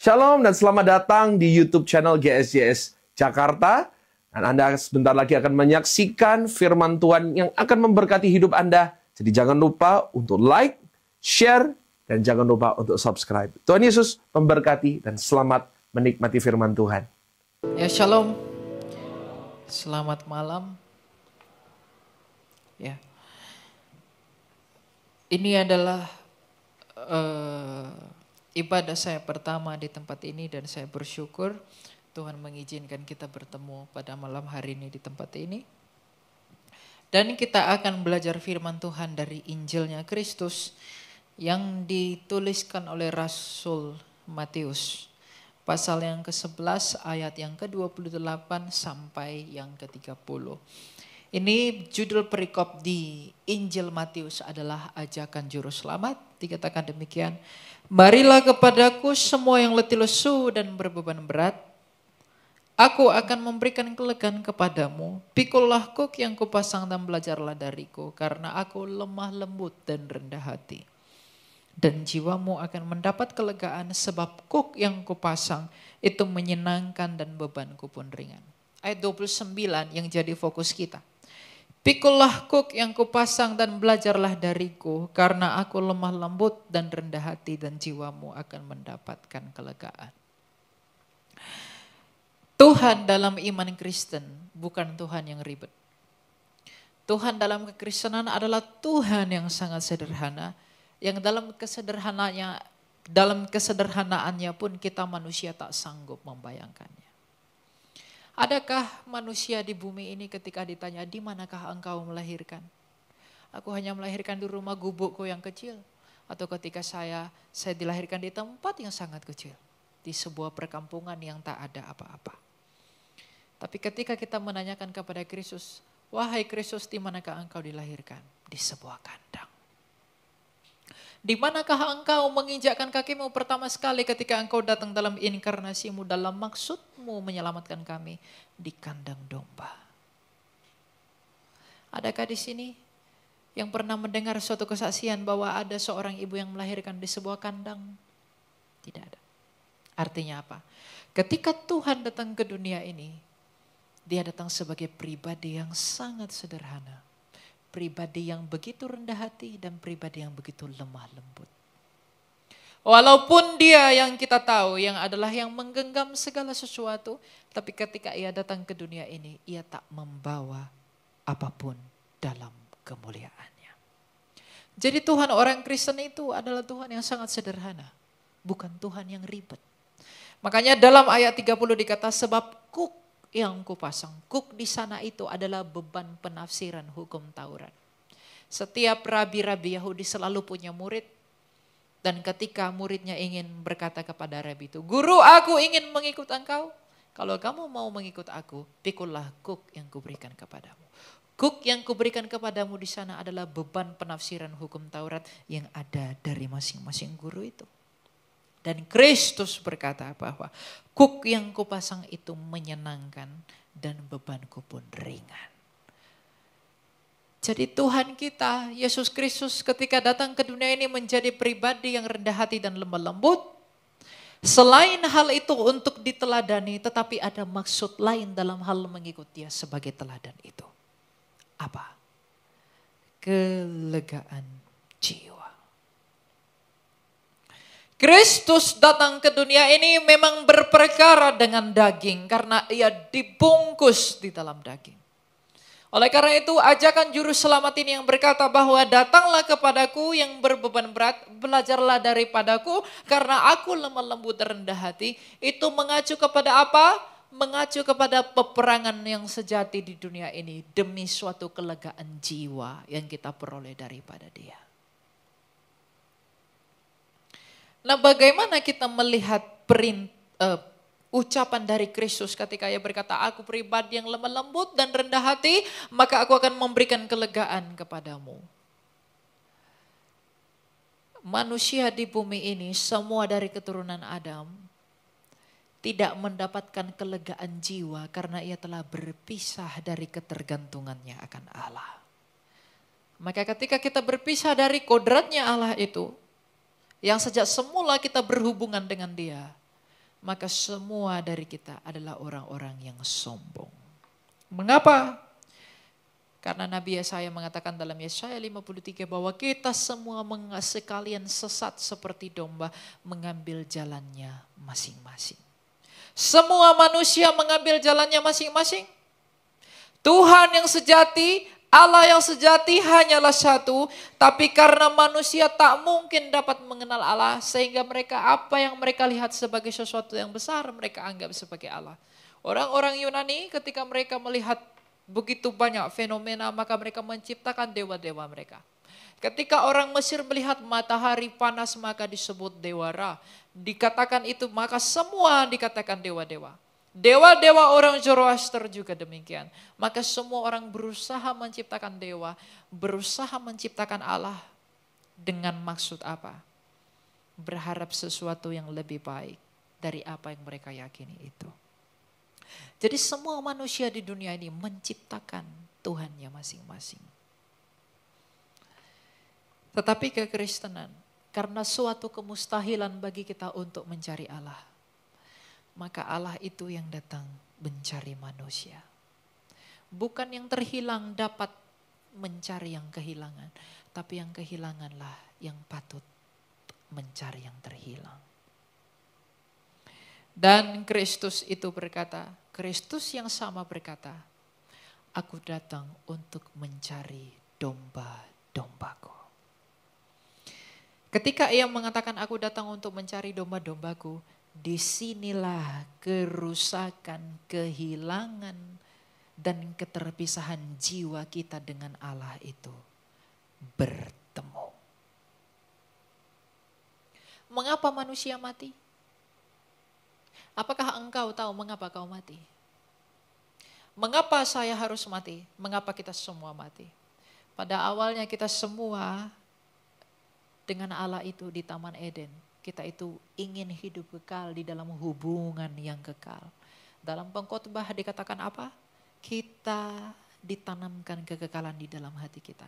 Shalom dan selamat datang di YouTube channel GSJS Jakarta. Dan Anda sebentar lagi akan menyaksikan firman Tuhan yang akan memberkati hidup Anda. Jadi jangan lupa untuk like, share, dan jangan lupa untuk subscribe. Tuhan Yesus memberkati dan selamat menikmati firman Tuhan. Ya, shalom. Selamat malam. Ya. Ini adalah ibadah saya pertama di tempat ini dan saya bersyukur Tuhan mengizinkan kita bertemu pada malam hari ini di tempat ini. Dan kita akan belajar firman Tuhan dari Injilnya Kristus yang dituliskan oleh Rasul Matius. Pasal yang ke-11 ayat yang ke-28 sampai yang ke-30. Ini judul perikop di Injil Matius adalah ajakan juru selamat. Dikatakan demikian, marilah kepadaku semua yang letih lesu dan berbeban berat. Aku akan memberikan kelegaan kepadamu. Pikullah kuk yang kupasang dan belajarlah dariku. Karena aku lemah lembut dan rendah hati. Dan jiwamu akan mendapat kelegaan sebab kuk yang kupasang itu menyenangkan dan bebanku pun ringan. Ayat 29 yang jadi fokus kita. Pikullah kuk yang kupasang dan belajarlah dariku, karena aku lemah lembut dan rendah hati dan jiwamu akan mendapatkan kelegaan. Tuhan dalam iman Kristen bukan Tuhan yang ribet. Tuhan dalam kekristenan adalah Tuhan yang sangat sederhana, yang dalam kesederhanaannya pun kita manusia tak sanggup membayangkannya. Adakah manusia di bumi ini ketika ditanya, di manakah engkau melahirkan? Aku hanya melahirkan di rumah gubukku yang kecil. Atau ketika saya dilahirkan di tempat yang sangat kecil. Di sebuah perkampungan yang tak ada apa-apa. Tapi ketika kita menanyakan kepada Kristus, wahai Kristus, di manakah engkau dilahirkan? Di sebuah kandang. Di manakah engkau menginjakkan kakimu pertama sekali ketika engkau datang dalam inkarnasimu, dalam maksudmu menyelamatkan kami? Di kandang domba. Adakah di sini yang pernah mendengar suatu kesaksian bahwa ada seorang ibu yang melahirkan di sebuah kandang? Tidak ada. Artinya apa? Ketika Tuhan datang ke dunia ini, dia datang sebagai pribadi yang sangat sederhana. Pribadi yang begitu rendah hati dan pribadi yang begitu lemah lembut. Walaupun dia yang kita tahu yang adalah yang menggenggam segala sesuatu, tapi ketika ia datang ke dunia ini, ia tak membawa apapun dalam kemuliaannya. Jadi Tuhan orang Kristen itu adalah Tuhan yang sangat sederhana, bukan Tuhan yang ribet. Makanya dalam ayat 30 dikata sebab kuk yang kupasang. Kuk di sana itu adalah beban penafsiran hukum Taurat. Setiap rabi-rabi Yahudi selalu punya murid. Dan ketika muridnya ingin berkata kepada rabi itu, guru, aku ingin mengikut engkau. Kalau kamu mau mengikut aku, pikullah kuk yang kuberikan kepadamu. Kuk yang kuberikan kepadamu di sana adalah beban penafsiran hukum Taurat yang ada dari masing-masing guru itu. Dan Kristus berkata bahwa kuk yang kupasang itu menyenangkan dan bebanku pun ringan. Jadi Tuhan kita, Yesus Kristus ketika datang ke dunia ini menjadi pribadi yang rendah hati dan lemah lembut. Selain hal itu untuk diteladani, tetapi ada maksud lain dalam hal mengikut dia sebagai teladan itu. Apa? Kelegaan jiwa. Kristus datang ke dunia ini memang berperkara dengan daging karena ia dibungkus di dalam daging. Oleh karena itu ajakan juru selamat ini yang berkata bahwa datanglah kepadaku yang berbeban berat, belajarlah daripadaku karena aku lemah lembut dan rendah hati. Itu mengacu kepada apa? Mengacu kepada peperangan yang sejati di dunia ini demi suatu kelegaan jiwa yang kita peroleh daripada dia. Nah, bagaimana kita melihat ucapan dari Kristus ketika ia berkata, aku pribadi yang lemah lembut dan rendah hati, maka aku akan memberikan kelegaan kepadamu. Manusia di bumi ini, semua dari keturunan Adam, tidak mendapatkan kelegaan jiwa karena ia telah berpisah dari ketergantungannya akan Allah. Maka ketika kita berpisah dari kodratnya Allah itu, yang sejak semula kita berhubungan dengan dia, maka semua dari kita adalah orang-orang yang sombong. Mengapa? Karena Nabi Yesaya mengatakan dalam Yesaya 53 bahwa kita semua sekalian sesat seperti domba mengambil jalannya masing-masing. Semua manusia mengambil jalannya masing-masing. Tuhan yang sejati, Allah yang sejati hanyalah satu, tapi karena manusia tak mungkin dapat mengenal Allah, sehingga mereka apa yang mereka lihat sebagai sesuatu yang besar, mereka anggap sebagai Allah. Orang-orang Yunani ketika mereka melihat begitu banyak fenomena, maka mereka menciptakan dewa-dewa mereka. Ketika orang Mesir melihat matahari panas, maka disebut dewa Ra. Dikatakan itu, maka semua dikatakan dewa-dewa. Dewa-dewa orang Zoroaster juga demikian. Maka semua orang berusaha menciptakan dewa, berusaha menciptakan Allah. Dengan maksud apa? Berharap sesuatu yang lebih baik dari apa yang mereka yakini itu. Jadi semua manusia di dunia ini menciptakan Tuhannya masing-masing. Tetapi kekristenan, karena suatu kemustahilan bagi kita untuk mencari Allah, maka Allah itu yang datang mencari manusia. Bukan yang terhilang dapat mencari yang kehilangan, tapi yang kehilanganlah yang patut mencari yang terhilang. Dan Kristus itu berkata, Kristus yang sama berkata, aku datang untuk mencari domba-dombaku. Ketika ia mengatakan aku datang untuk mencari domba-dombaku, disinilah kerusakan, kehilangan, dan keterpisahan jiwa kita dengan Allah itu bertemu. Mengapa manusia mati? Apakah engkau tahu mengapa kau mati? Mengapa saya harus mati? Mengapa kita semua mati? Pada awalnya kita semua dengan Allah itu di Taman Eden. Kita itu ingin hidup kekal di dalam hubungan yang kekal. Dalam pengkhotbah dikatakan apa? Kita ditanamkan kekekalan di dalam hati kita.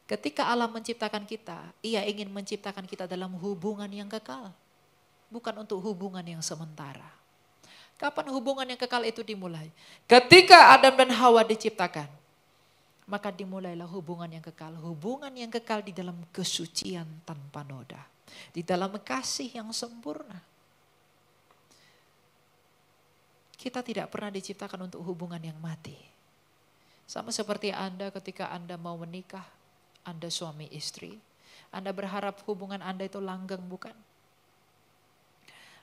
Ketika Allah menciptakan kita, Ia ingin menciptakan kita dalam hubungan yang kekal. Bukan untuk hubungan yang sementara. Kapan hubungan yang kekal itu dimulai? Ketika Adam dan Hawa diciptakan, maka dimulailah hubungan yang kekal. Hubungan yang kekal di dalam kesucian tanpa noda. Di dalam kasih yang sempurna. Kita tidak pernah diciptakan untuk hubungan yang mati. Sama seperti Anda ketika Anda mau menikah, Anda suami istri. Anda berharap hubungan Anda itu langgeng, bukan?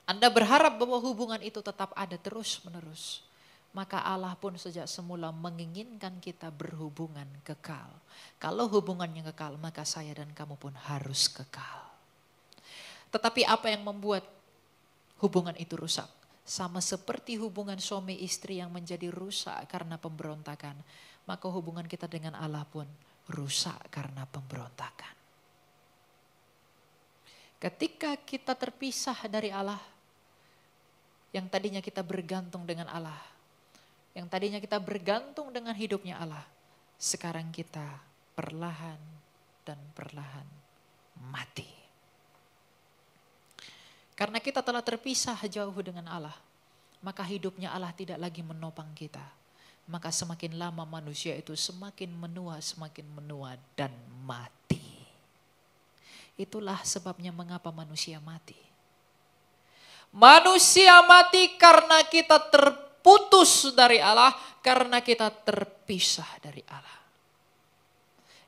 Anda berharap bahwa hubungan itu tetap ada terus menerus. Maka Allah pun sejak semula menginginkan kita berhubungan kekal. Kalau hubungan yang kekal, maka saya dan kamu pun harus kekal. Tetapi apa yang membuat hubungan itu rusak? Sama seperti hubungan suami istri yang menjadi rusak karena pemberontakan. Maka hubungan kita dengan Allah pun rusak karena pemberontakan. Ketika kita terpisah dari Allah, yang tadinya kita bergantung dengan Allah, yang tadinya kita bergantung dengan hidupnya Allah, sekarang kita perlahan dan perlahan mati. Karena kita telah terpisah jauh dengan Allah, maka hidupnya Allah tidak lagi menopang kita. Maka semakin lama manusia itu semakin menua dan mati. Itulah sebabnya mengapa manusia mati. Manusia mati karena kita terputus dari Allah, karena kita terpisah dari Allah.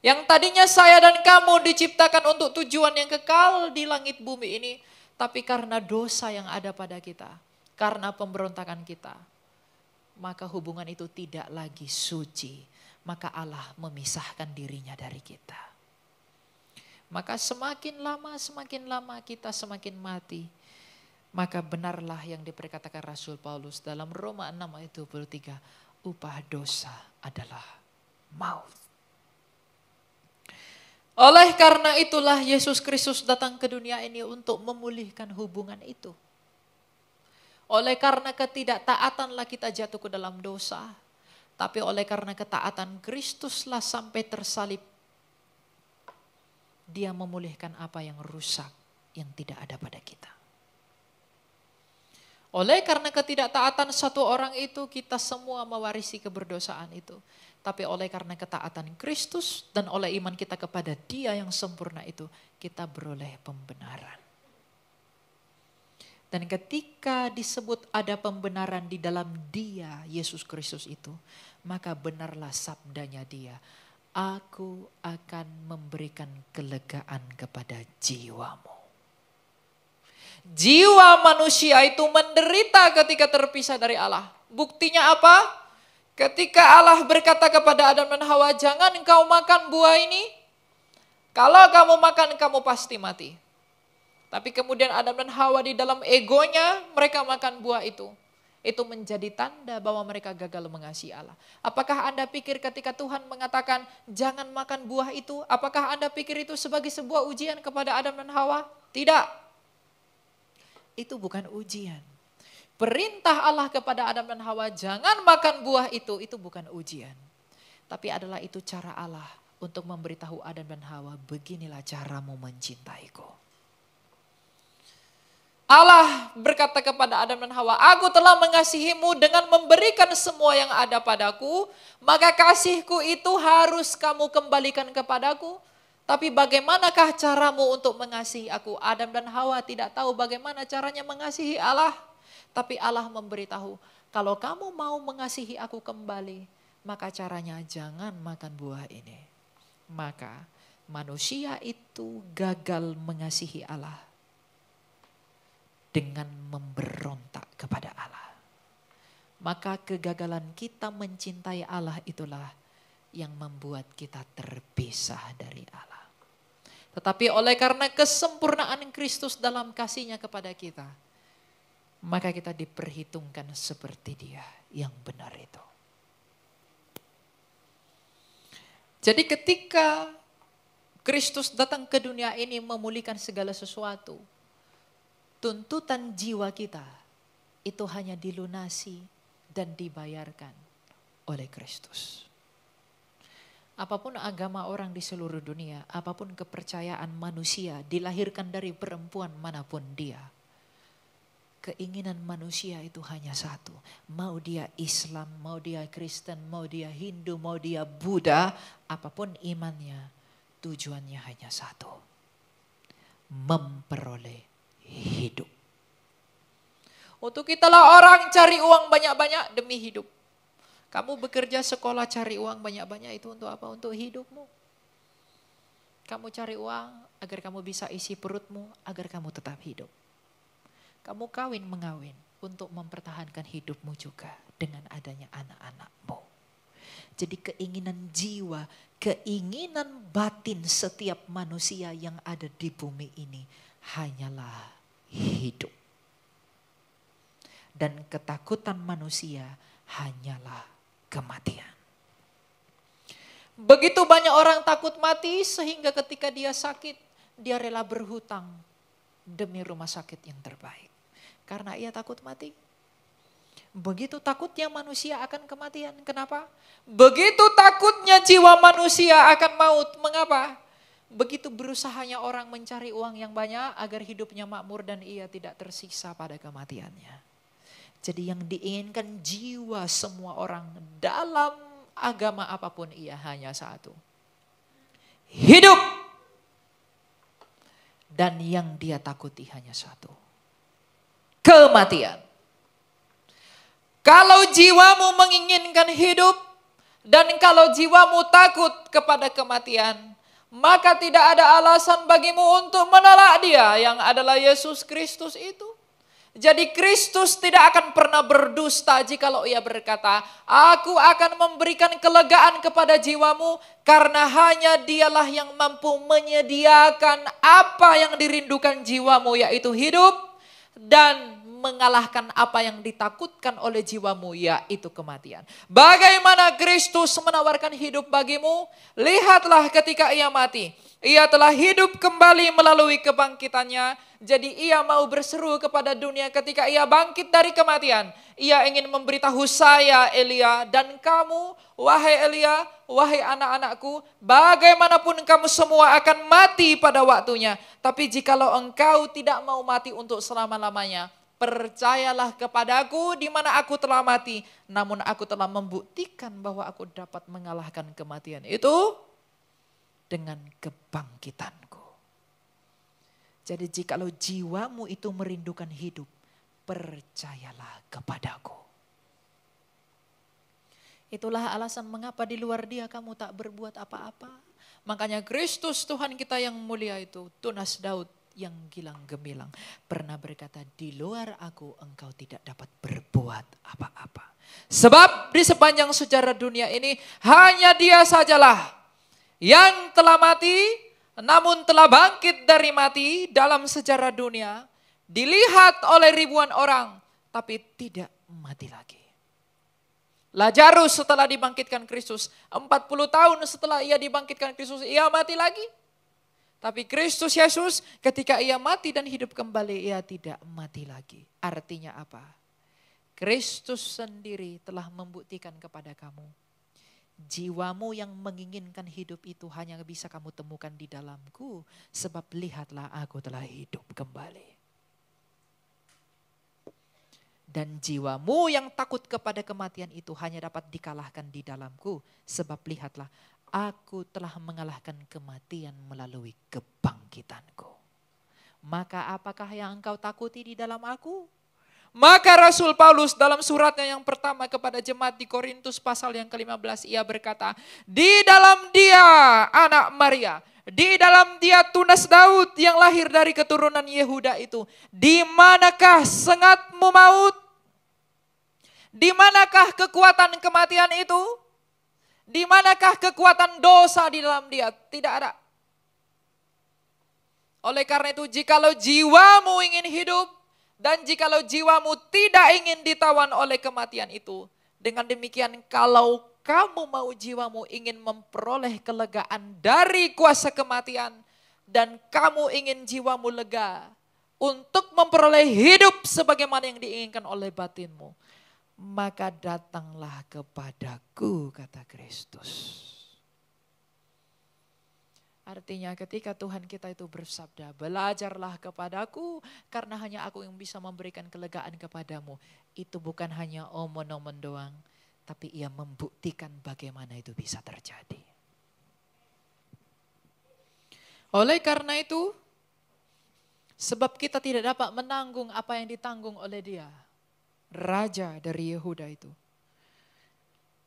Yang tadinya saya dan kamu diciptakan untuk tujuan yang kekal di langit bumi ini, tapi karena dosa yang ada pada kita, karena pemberontakan kita, maka hubungan itu tidak lagi suci. Maka Allah memisahkan dirinya dari kita. Maka semakin lama kita semakin mati. Maka benarlah yang diperkatakan Rasul Paulus dalam Roma 6 ayat 23. Upah dosa adalah maut. Oleh karena itulah Yesus Kristus datang ke dunia ini untuk memulihkan hubungan itu. Oleh karena ketidaktaatanlah kita jatuh ke dalam dosa. Tapi oleh karena ketaatan Kristuslah sampai tersalib. Dia memulihkan apa yang rusak, yang tidak ada pada kita. Oleh karena ketidaktaatan satu orang itu, kita semua mewarisi keberdosaan itu. Tapi oleh karena ketaatan Kristus dan oleh iman kita kepada Dia yang sempurna itu, kita beroleh pembenaran. Dan ketika disebut ada pembenaran di dalam Dia, Yesus Kristus itu, maka benarlah sabdanya Dia, aku akan memberikan kelegaan kepada jiwamu. Jiwa manusia itu menderita ketika terpisah dari Allah. Buktinya apa? Ketika Allah berkata kepada Adam dan Hawa, jangan engkau makan buah ini. Kalau kamu makan, kamu pasti mati. Tapi kemudian Adam dan Hawa di dalam egonya, mereka makan buah itu. Itu menjadi tanda bahwa mereka gagal mengasihi Allah. Apakah Anda pikir ketika Tuhan mengatakan jangan makan buah itu, apakah Anda pikir itu sebagai sebuah ujian kepada Adam dan Hawa? Tidak. Itu bukan ujian. Perintah Allah kepada Adam dan Hawa jangan makan buah itu bukan ujian. Tapi adalah itu cara Allah untuk memberitahu Adam dan Hawa, beginilah caramu mencintaiku. Allah berkata kepada Adam dan Hawa, aku telah mengasihimu dengan memberikan semua yang ada padaku, maka kasihku itu harus kamu kembalikan kepadaku. Tapi bagaimanakah caramu untuk mengasihi aku? Adam dan Hawa tidak tahu bagaimana caranya mengasihi Allah. Tapi Allah memberitahu, kalau kamu mau mengasihi aku kembali, maka caranya jangan makan buah ini. Maka manusia itu gagal mengasihi Allah dengan memberontak kepada Allah. Maka kegagalan kita mencintai Allah itulah yang membuat kita terpisah dari Allah. Tetapi oleh karena kesempurnaan Kristus dalam kasih-Nya kepada kita, maka kita diperhitungkan seperti Dia yang benar itu. Jadi ketika Kristus datang ke dunia ini memulihkan segala sesuatu, tuntutan jiwa kita itu hanya dilunasi dan dibayarkan oleh Kristus. Apapun agama orang di seluruh dunia, apapun kepercayaan manusia, dilahirkan dari perempuan manapun dia. Keinginan manusia itu hanya satu. Mau dia Islam, mau dia Kristen, mau dia Hindu, mau dia Buddha, apapun imannya, tujuannya hanya satu. Memperoleh hidup. Untuk italah orang cari uang banyak-banyak demi hidup. Kamu bekerja sekolah cari uang banyak-banyak itu untuk apa? Untuk hidupmu. Kamu cari uang agar kamu bisa isi perutmu, agar kamu tetap hidup. Kamu kawin mengawin untuk mempertahankan hidupmu juga dengan adanya anak-anakmu. Jadi keinginan jiwa, keinginan batin setiap manusia yang ada di bumi ini hanyalah hidup. Dan ketakutan manusia hanyalah kematian. Begitu banyak orang takut mati sehingga ketika dia sakit, dia rela berhutang demi rumah sakit yang terbaik. Karena ia takut mati. Begitu takutnya manusia akan kematian. Kenapa? Begitu takutnya jiwa manusia akan maut. Mengapa? Begitu berusahanya orang mencari uang yang banyak agar hidupnya makmur dan ia tidak tersiksa pada kematiannya. Jadi yang diinginkan jiwa semua orang dalam agama apapun ia hanya satu. Hidup. Dan yang dia takuti hanya satu. Kematian. Kalau jiwamu menginginkan hidup dan kalau jiwamu takut kepada kematian, maka tidak ada alasan bagimu untuk menolak Dia yang adalah Yesus Kristus itu. Jadi Kristus tidak akan pernah berdusta jikalau ia berkata, aku akan memberikan kelegaan kepada jiwamu karena hanya Dialah yang mampu menyediakan apa yang dirindukan jiwamu, yaitu hidup dan mengalahkan apa yang ditakutkan oleh jiwamu, yaitu kematian. Bagaimana Kristus menawarkan hidup bagimu? Lihatlah ketika ia mati. Ia telah hidup kembali melalui kebangkitannya. Jadi ia mau berseru kepada dunia ketika ia bangkit dari kematian. Ia ingin memberitahu saya Elia dan kamu, wahai Elia, wahai anak-anakku, bagaimanapun kamu semua akan mati pada waktunya. Tapi jikalau engkau tidak mau mati untuk selama-lamanya, percayalah kepadaku di mana aku telah mati, namun aku telah membuktikan bahwa aku dapat mengalahkan kematian itu dengan kebangkitanku. Jadi jikalau jiwamu itu merindukan hidup, percayalah kepadaku. Itulah alasan mengapa di luar Dia kamu tak berbuat apa-apa. Makanya Kristus Tuhan kita yang mulia itu, tunas Daud yang gilang gemilang, pernah berkata, di luar aku engkau tidak dapat berbuat apa-apa. Sebab di sepanjang sejarah dunia ini hanya Dia sajalah yang telah mati, namun telah bangkit dari mati dalam sejarah dunia, dilihat oleh ribuan orang, tapi tidak mati lagi. Lazarus setelah dibangkitkan Kristus, 40 tahun setelah ia dibangkitkan Kristus, ia mati lagi. Tapi Kristus Yesus ketika ia mati dan hidup kembali, ia tidak mati lagi. Artinya apa? Kristus sendiri telah membuktikan kepada kamu, jiwamu yang menginginkan hidup itu hanya bisa kamu temukan di dalamku. Sebab lihatlah aku telah hidup kembali. Dan jiwamu yang takut kepada kematian itu hanya dapat dikalahkan di dalamku. Sebab lihatlah, aku telah mengalahkan kematian melalui kebangkitanku. Maka apakah yang engkau takuti di dalam aku? Maka Rasul Paulus dalam suratnya yang pertama kepada jemaat di Korintus pasal yang ke-15, ia berkata, di dalam Dia anak Maria, di dalam Dia tunas Daud yang lahir dari keturunan Yehuda itu, di manakah sengatmu maut? Di manakah kekuatan kematian itu? Di manakah kekuatan dosa di dalam Dia? Tidak ada. Oleh karena itu, jikalau jiwamu ingin hidup dan jikalau jiwamu tidak ingin ditawan oleh kematian itu, dengan demikian kalau kamu mau jiwamu ingin memperoleh kelegaan dari kuasa kematian dan kamu ingin jiwamu lega untuk memperoleh hidup sebagaimana yang diinginkan oleh batinmu, maka datanglah kepadaku, kata Kristus. Artinya ketika Tuhan kita itu bersabda, belajarlah kepadaku karena hanya aku yang bisa memberikan kelegaan kepadamu. Itu bukan hanya omon-omon doang, tapi ia membuktikan bagaimana itu bisa terjadi. Oleh karena itu, sebab kita tidak dapat menanggung apa yang ditanggung oleh Dia, Raja dari Yehuda itu,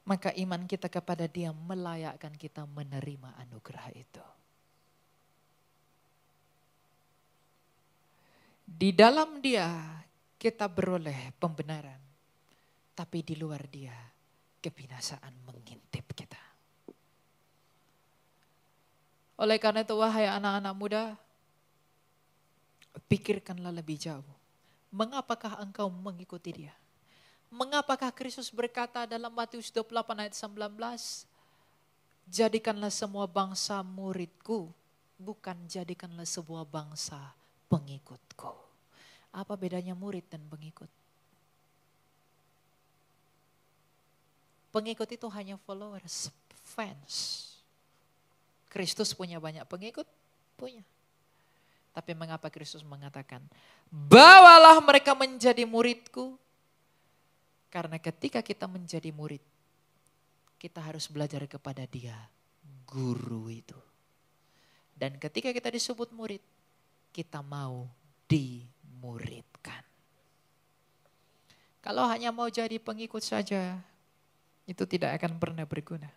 maka iman kita kepada Dia melayakkan kita menerima anugerah itu. Di dalam Dia kita beroleh pembenaran, tapi di luar Dia kebinasaan mengintip kita. Oleh karena itu, wahai anak-anak muda, pikirkanlah lebih jauh. Mengapakah engkau mengikuti Dia? Mengapakah Kristus berkata dalam Matius 28 ayat 19, jadikanlah semua bangsa muridku, bukan jadikanlah sebuah bangsa pengikutku. Apa bedanya murid dan pengikut? Pengikut itu hanya followers, fans. Kristus punya banyak pengikut? Punya. Tapi mengapa Kristus mengatakan, bawalah mereka menjadi muridku? Karena ketika kita menjadi murid, kita harus belajar kepada Dia, guru itu. Dan ketika kita disebut murid, kita mau dimuridkan. Kalau hanya mau jadi pengikut saja, itu tidak akan pernah berguna.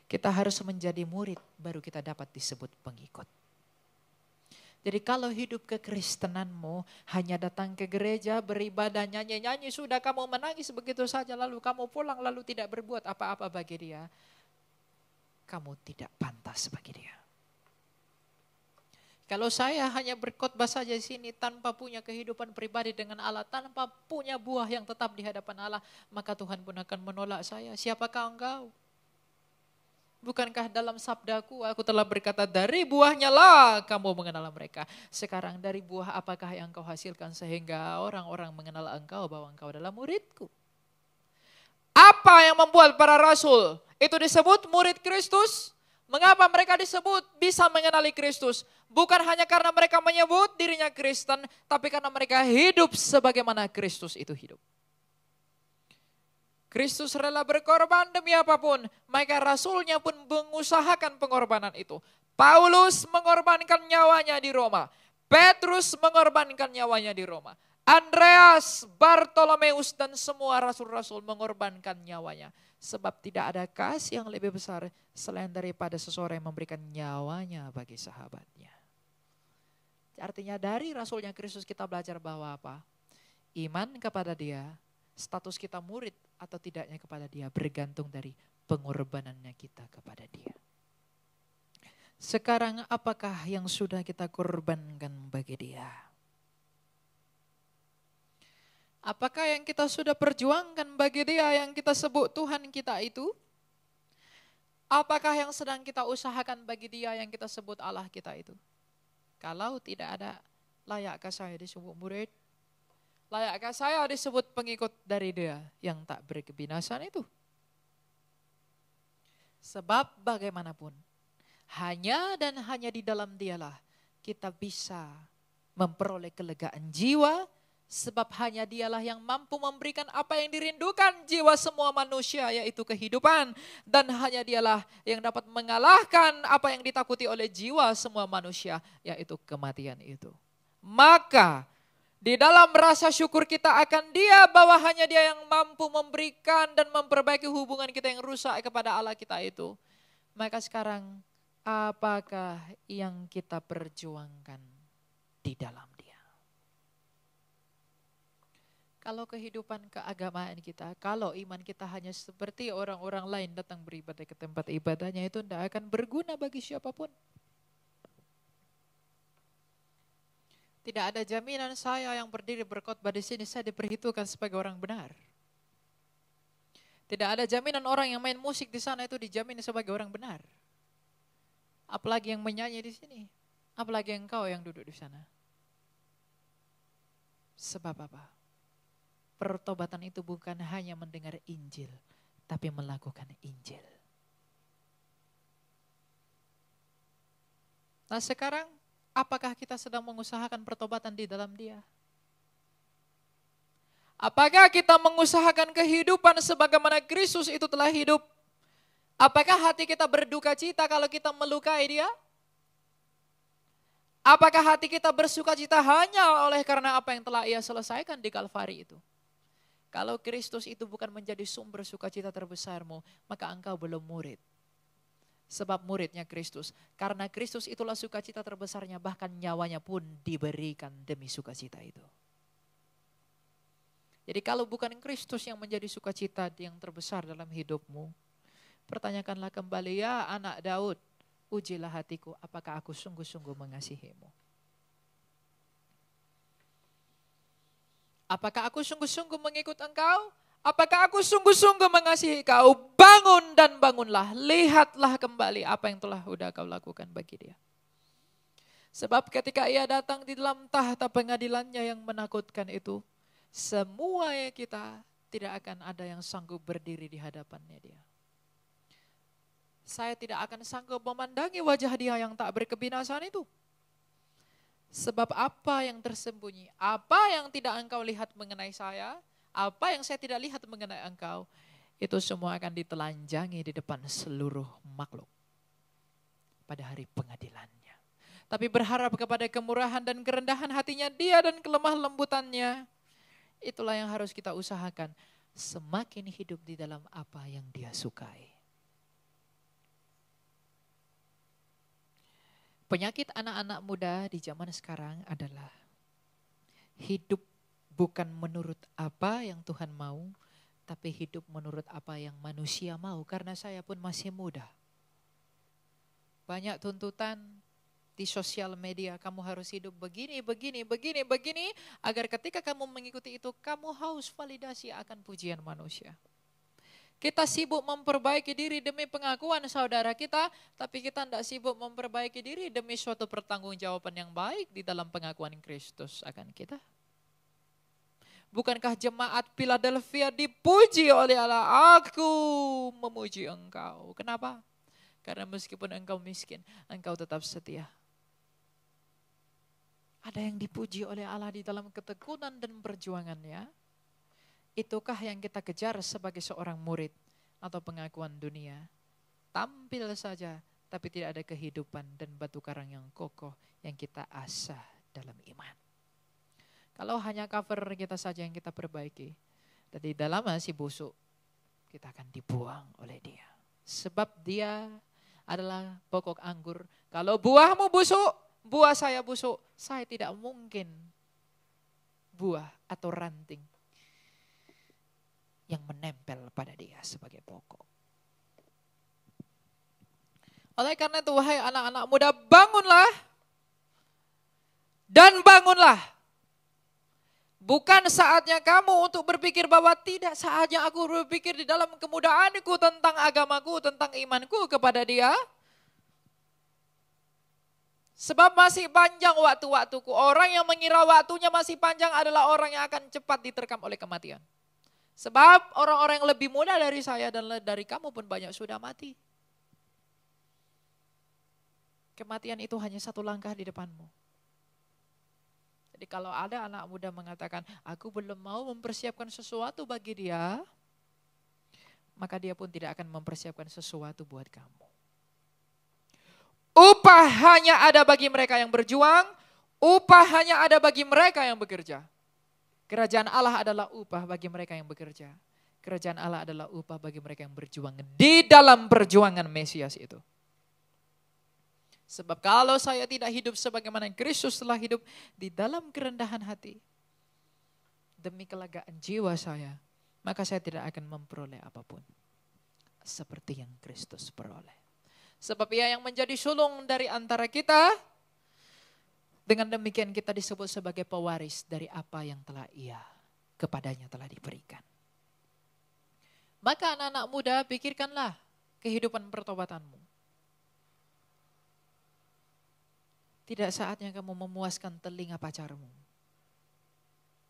Kita harus menjadi murid, baru kita dapat disebut pengikut. Jadi kalau hidup kekristenanmu hanya datang ke gereja, beribadah, nyanyi-nyanyi, sudah kamu menangis begitu saja, lalu kamu pulang, lalu tidak berbuat apa-apa bagi Dia, kamu tidak pantas bagi Dia. Kalau saya hanya berkhotbah saja di sini tanpa punya kehidupan pribadi dengan Allah, tanpa punya buah yang tetap di hadapan Allah, maka Tuhan pun akan menolak saya. Siapakah engkau? Bukankah dalam sabdaku aku telah berkata, dari buahnya lah kamu mengenal mereka. Sekarang dari buah apakah yang engkau hasilkan sehingga orang-orang mengenal engkau bahwa engkau adalah muridku? Apa yang membuat para rasul itu disebut murid Kristus? Mengapa mereka disebut bisa mengenali Kristus? Bukan hanya karena mereka menyebut dirinya Kristen, tapi karena mereka hidup sebagaimana Kristus itu hidup. Kristus rela berkorban demi apapun, maka rasulnya pun mengusahakan pengorbanan itu. Paulus mengorbankan nyawanya di Roma. Petrus mengorbankan nyawanya di Roma. Andreas, Bartolomeus dan semua rasul-rasul mengorbankan nyawanya. Sebab tidak ada kasih yang lebih besar selain daripada seseorang yang memberikan nyawanya bagi sahabatnya. Artinya dari rasulnya Kristus kita belajar bahwa apa? Iman kepada dia, status kita murid atau tidaknya kepada dia bergantung dari pengorbanannya kita kepada dia. Sekarang apakah yang sudah kita korbankan bagi dia? Apakah yang kita sudah perjuangkan bagi dia yang kita sebut Tuhan kita itu? Apakah yang sedang kita usahakan bagi dia yang kita sebut Allah kita itu? Kalau tidak ada, layakkah saya disebut murid? Layakkah saya disebut pengikut dari dia yang tak berkebinasan itu? Sebab bagaimanapun, hanya dan hanya di dalam dialah kita bisa memperoleh kelegaan jiwa, sebab hanya dialah yang mampu memberikan apa yang dirindukan jiwa semua manusia, yaitu kehidupan. Dan hanya dialah yang dapat mengalahkan apa yang ditakuti oleh jiwa semua manusia, yaitu kematian itu. Maka di dalam rasa syukur kita akan dia, bahwa hanya dia yang mampu memberikan dan memperbaiki hubungan kita yang rusak kepada Allah kita itu. Maka sekarang apakah yang kita perjuangkan di dalam dia? Kalau kehidupan keagamaan kita, kalau iman kita hanya seperti orang-orang lain datang beribadah ke tempat ibadahnya, itu tidak akan berguna bagi siapapun. Tidak ada jaminan saya yang berdiri berkhotbah di sini, saya diperhitungkan sebagai orang benar. Tidak ada jaminan orang yang main musik di sana itu dijamin sebagai orang benar. Apalagi yang menyanyi di sini. Apalagi engkau yang duduk di sana. Sebab apa? Pertobatan itu bukan hanya mendengar Injil, tapi melakukan Injil. Nah sekarang, apakah kita sedang mengusahakan pertobatan di dalam dia? Apakah kita mengusahakan kehidupan sebagaimana Kristus itu telah hidup? Apakah hati kita berduka cita kalau kita melukai dia? Apakah hati kita bersuka cita hanya oleh karena apa yang telah ia selesaikan di Kalvari itu? Kalau Kristus itu bukan menjadi sumber sukacita terbesarmu, maka engkau belum murid. Sebab muridnya Kristus. Karena Kristus itulah sukacita terbesarnya, bahkan nyawanya pun diberikan demi sukacita itu. Jadi kalau bukan Kristus yang menjadi sukacita yang terbesar dalam hidupmu, pertanyakanlah kembali, ya anak Daud, ujilah hatiku, apakah aku sungguh-sungguh mengasihimu? Apakah aku sungguh-sungguh mengikut engkau? Apakah aku sungguh-sungguh mengasihi kau? Bangun dan bangunlah, lihatlah kembali apa yang telah udah kau lakukan bagi dia. Sebab ketika ia datang di dalam tahta pengadilannya yang menakutkan itu, semua kita tidak akan ada yang sanggup berdiri di hadapannya dia. Saya tidak akan sanggup memandangi wajah dia yang tak berkebinasan itu. Sebab apa yang tersembunyi, apa yang tidak engkau lihat mengenai saya, apa yang saya tidak lihat mengenai engkau, itu semua akan ditelanjangi di depan seluruh makhluk pada hari pengadilannya. Tapi berharap kepada kemurahan dan kerendahan hatinya dia dan kelemah lembutannya, itulah yang harus kita usahakan. Semakin hidup di dalam apa yang dia sukai. Penyakit anak-anak muda di zaman sekarang adalah hidup bukan menurut apa yang Tuhan mau, tapi hidup menurut apa yang manusia mau. Karena saya pun masih muda. Banyak tuntutan di sosial media, kamu harus hidup begini, agar ketika kamu mengikuti itu, kamu haus validasi akan pujian manusia. Kita sibuk memperbaiki diri demi pengakuan saudara kita, tapi kita tidak sibuk memperbaiki diri demi suatu pertanggungjawaban yang baik di dalam pengakuan Kristus akan kita. Bukankah jemaat Philadelphia dipuji oleh Allah? Aku memuji engkau. Kenapa? Karena meskipun engkau miskin, engkau tetap setia. Ada yang dipuji oleh Allah di dalam ketekunan dan perjuangannya. Itukah yang kita kejar sebagai seorang murid atau pengakuan dunia? Tampil saja, tapi tidak ada kehidupan dan batu karang yang kokoh yang kita asah dalam iman. Kalau hanya cover kita saja yang kita perbaiki, dan di dalam masih busuk, kita akan dibuang oleh dia. Sebab dia adalah pokok anggur. Kalau buahmu busuk, buah saya busuk, saya tidak mungkin buah atau ranting yang menempel pada dia sebagai pokok. Oleh karena itu, wahai anak-anak muda, bangunlah dan bangunlah. Bukan saatnya kamu untuk berpikir bahwa tidak saatnya aku berpikir di dalam kemudaanku tentang agamaku, tentang imanku kepada dia. Sebab masih panjang waktu-waktuku. Orang yang mengira waktunya masih panjang adalah orang yang akan cepat diterkam oleh kematian. Sebab orang-orang yang lebih muda dari saya dan dari kamu pun banyak sudah mati. Kematian itu hanya satu langkah di depanmu. Jadi kalau ada anak muda mengatakan, aku belum mau mempersiapkan sesuatu bagi dia, maka dia pun tidak akan mempersiapkan sesuatu buat kamu. Upah hanya ada bagi mereka yang berjuang, upah hanya ada bagi mereka yang bekerja. Kerajaan Allah adalah upah bagi mereka yang bekerja. Kerajaan Allah adalah upah bagi mereka yang berjuang di dalam perjuangan Mesias itu. Sebab kalau saya tidak hidup sebagaimana Kristus telah hidup di dalam kerendahan hati, demi kelegaan jiwa saya, maka saya tidak akan memperoleh apapun seperti yang Kristus peroleh. Sebab ia yang menjadi sulung dari antara kita, dengan demikian kita disebut sebagai pewaris dari apa yang telah ia kepadanya telah diberikan. Maka anak-anak muda, pikirkanlah kehidupan pertobatanmu. Tidak saatnya kamu memuaskan telinga pacarmu.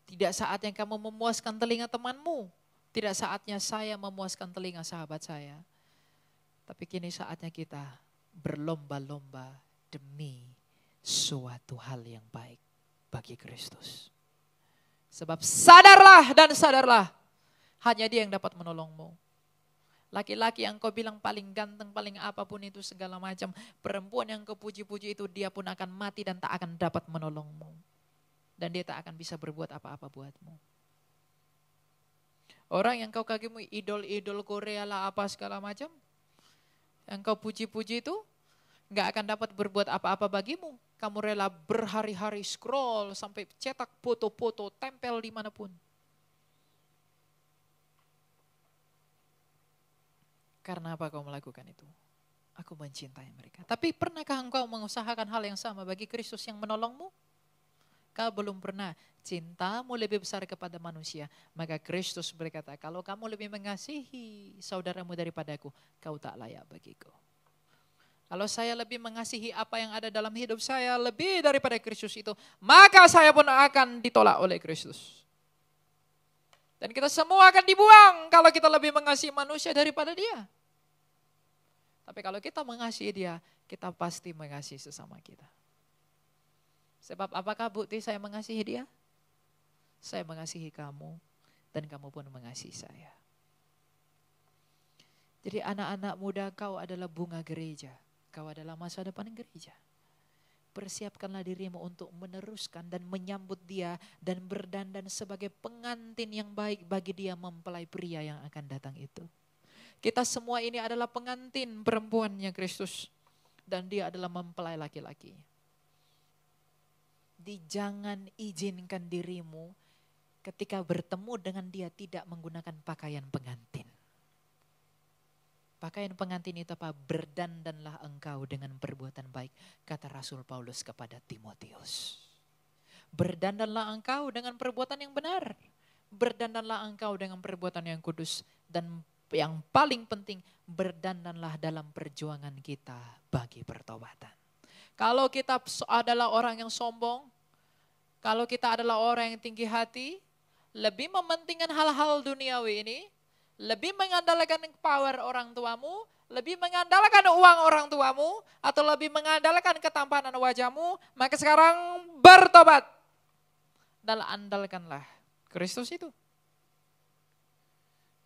Tidak saatnya kamu memuaskan telinga temanmu. Tidak saatnya saya memuaskan telinga sahabat saya. Tapi kini saatnya kita berlomba-lomba demi suatu hal yang baik bagi Kristus. Sebab sadarlah dan sadarlah, hanya dia yang dapat menolongmu. Laki-laki yang kau bilang paling ganteng, paling apapun itu segala macam. Perempuan yang kau puji-puji itu dia pun akan mati dan tak akan dapat menolongmu. Dan dia tak akan bisa berbuat apa-apa buatmu. Orang yang kau kagumi idol-idol Korea lah apa segala macam. Yang kau puji-puji itu gak akan dapat berbuat apa-apa bagimu. Kamu rela berhari-hari scroll sampai cetak foto-foto tempel dimanapun. Karena apa kau melakukan itu? Aku mencintai mereka. Tapi pernahkah engkau mengusahakan hal yang sama bagi Kristus yang menolongmu? Kau belum pernah. Cintamu lebih besar kepada manusia. Maka Kristus berkata, kalau kamu lebih mengasihi saudaramu daripadaku, kau tak layak bagiku. Kalau saya lebih mengasihi apa yang ada dalam hidup saya lebih daripada Kristus itu, maka saya pun akan ditolak oleh Kristus. Dan kita semua akan dibuang kalau kita lebih mengasihi manusia daripada dia. Tapi kalau kita mengasihi dia, kita pasti mengasihi sesama kita. Sebab apakah bukti saya mengasihi dia? Saya mengasihi kamu dan kamu pun mengasihi saya. Jadi anak-anak muda, kau adalah bunga gereja. Kau adalah masa depan gereja. Persiapkanlah dirimu untuk meneruskan dan menyambut dia dan berdandan sebagai pengantin yang baik bagi dia mempelai pria yang akan datang itu. Kita semua ini adalah pengantin perempuannya Kristus dan dia adalah mempelai laki-laki. Jangan izinkan dirimu ketika bertemu dengan dia tidak menggunakan pakaian pengantin. Pakaian pengantin itu apa? Berdandanlah engkau dengan perbuatan baik, kata Rasul Paulus kepada Timotius. Berdandanlah engkau dengan perbuatan yang benar. Berdandanlah engkau dengan perbuatan yang kudus. Dan yang paling penting, berdandanlah dalam perjuangan kita bagi pertobatan. Kalau kita adalah orang yang sombong, kalau kita adalah orang yang tinggi hati, lebih mementingkan hal-hal duniawi ini, lebih mengandalkan power orang tuamu, lebih mengandalkan uang orang tuamu, atau lebih mengandalkan ketampanan wajahmu, maka sekarang bertobat. Dan andalkanlah Kristus itu.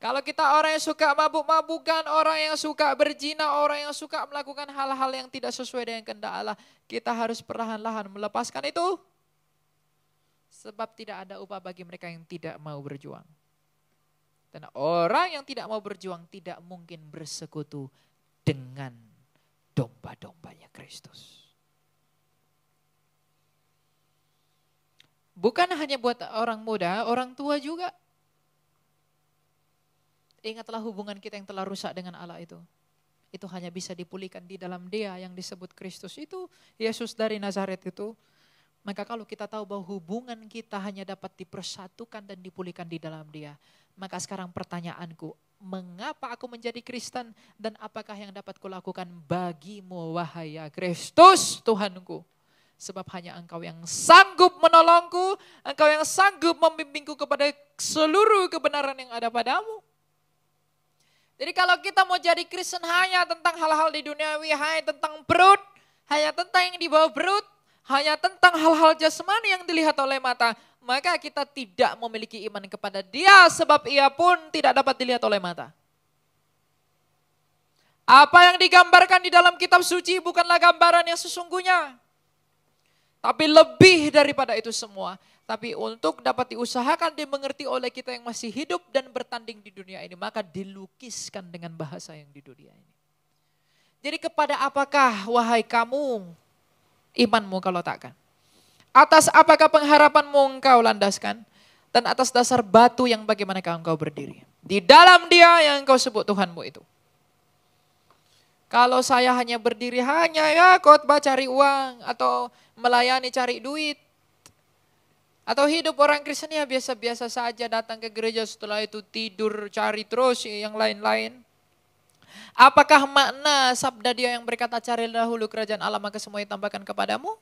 Kalau kita orang yang suka mabuk-mabukan, orang yang suka berzina, orang yang suka melakukan hal-hal yang tidak sesuai dengan kehendak Allah, kita harus perlahan-lahan melepaskan itu. Sebab tidak ada upah bagi mereka yang tidak mau berjuang. Dan orang yang tidak mau berjuang tidak mungkin bersekutu dengan domba-dombanya Kristus. Bukan hanya buat orang muda, orang tua juga. Ingatlah hubungan kita yang telah rusak dengan Allah itu. Itu hanya bisa dipulihkan di dalam Dia yang disebut Kristus itu, Yesus dari Nazaret itu. Maka kalau kita tahu bahwa hubungan kita hanya dapat dipersatukan dan dipulihkan di dalam Dia, maka sekarang pertanyaanku, mengapa aku menjadi Kristen dan apakah yang dapat kulakukan bagimu wahai ya Kristus Tuhanku? Sebab hanya Engkau yang sanggup menolongku, Engkau yang sanggup membimbingku kepada seluruh kebenaran yang ada padamu. Jadi kalau kita mau jadi Kristen hanya tentang hal-hal di duniawi, hanya tentang perut, hanya tentang yang di bawah perut, hanya tentang hal-hal jasmani yang dilihat oleh mata, maka kita tidak memiliki iman kepada Dia sebab Ia pun tidak dapat dilihat oleh mata. Apa yang digambarkan di dalam kitab suci bukanlah gambaran yang sesungguhnya. Tapi lebih daripada itu semua. Tapi untuk dapat diusahakan dimengerti oleh kita yang masih hidup dan bertanding di dunia ini, maka dilukiskan dengan bahasa yang di dunia ini. Jadi kepada apakah wahai kamu imanmu kalau takkan? Atas apakah pengharapanmu engkau landaskan? Dan atas dasar batu yang bagaimanakah engkau berdiri? Di dalam Dia yang engkau sebut Tuhanmu itu. Kalau saya hanya berdiri hanya ya khotbah cari uang atau melayani cari duit. Atau hidup orang Kristen ya biasa-biasa saja, datang ke gereja setelah itu tidur cari terus yang lain-lain. Apakah makna sabda Dia yang berkata carilah dahulu kerajaan Allah maka semua ditambahkan kepadamu?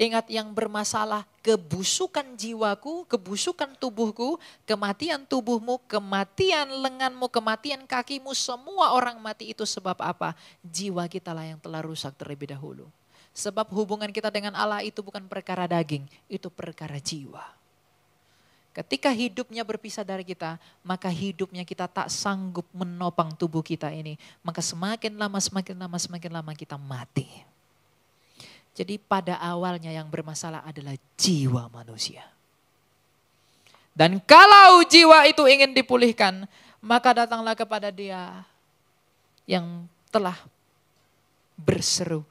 Ingat yang bermasalah kebusukan jiwaku, kebusukan tubuhku, kematian tubuhmu, kematian lenganmu, kematian kakimu, semua orang mati itu sebab apa? Jiwa kita lah yang telah rusak terlebih dahulu. Sebab hubungan kita dengan Allah itu bukan perkara daging, itu perkara jiwa. Ketika hidupnya berpisah dari kita, maka hidupnya kita tak sanggup menopang tubuh kita ini. Maka semakin lama kita mati. Jadi pada awalnya yang bermasalah adalah jiwa manusia. Dan kalau jiwa itu ingin dipulihkan, maka datanglah kepada Dia yang telah berseru,